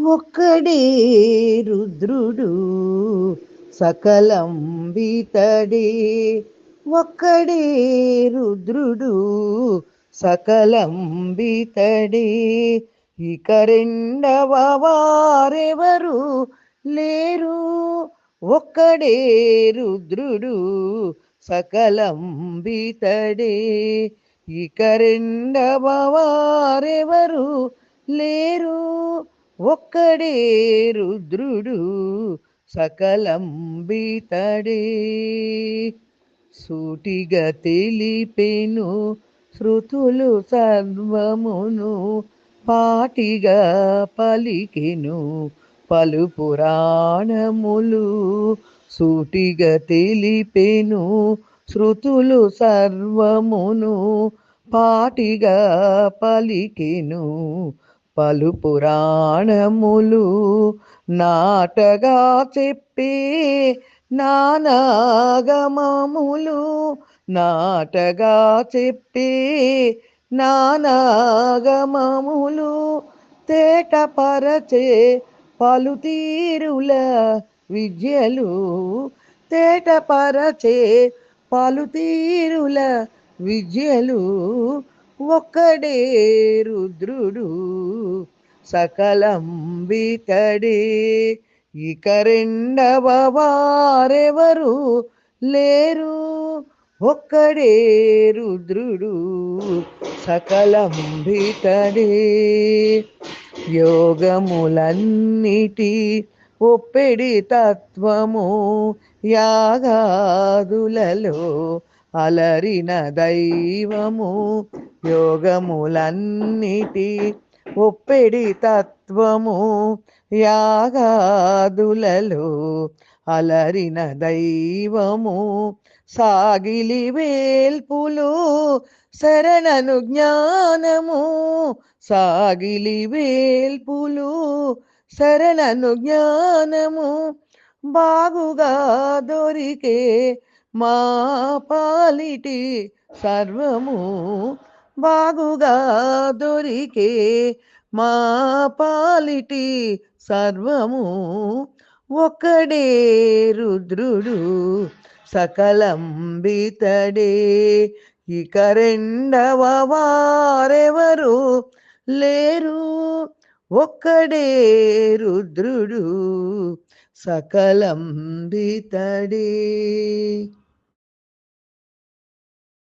ఒక్కడే రుద్రుడు సకలం బితడే. ఒక్కడే రుద్రుడు సకలం బితడే. ఇక రెండవ వారెవరు లేరు. ఒక్కడే రుద్రుడు సకలం బితడే. ఇక రెండవ వారెవరు లేరు. ఒక్కడే రుద్రుడు సకలం బితడే. సూటిగా తెలిపెను శృతులు సర్వమును, పాటిగా పలికెను పలు పురాణములు. సూటిగా తెలిపెను శృతులు సర్వమును, పాటిగా పలికెను పలు పురాణములు. నాటగా చెప్పే నానాగమములు, నాటగా చెప్పే నానాగమములు. తేటపరచే పలు తీరుల విద్యలు, తేటపరచే పలు తీరుల విద్యలు. ఒక్కడే రుద్రుడు సకలం బితడే. ఇక రెండవ వారెవరు లేరు. ఒక్కడే రుద్రుడు సకలం బితడే. యోగములన్నిటి ఒప్పెడి తత్వము, యాగాదులలో అలరిన దైవము. యోగములన్నిటి ఒప్పెడి తత్వము, యాగాదులలో అలరిన దైవము. సాగిలి వేల్పులు శరణను జ్ఞానము, సాగిలి వేల్పులు శరణను జ్ఞానము. బాగుగా దొరికే మా పాలిటి సర్వము, బాగుగా దొరికే మా పాలిటి సర్వము. ఒక్కడే రుద్రుడు సకలం బితడే. ఇక రెండవ వారెవరు లేరు. ఒక్కడే రుద్రుడు సకలం బితడే.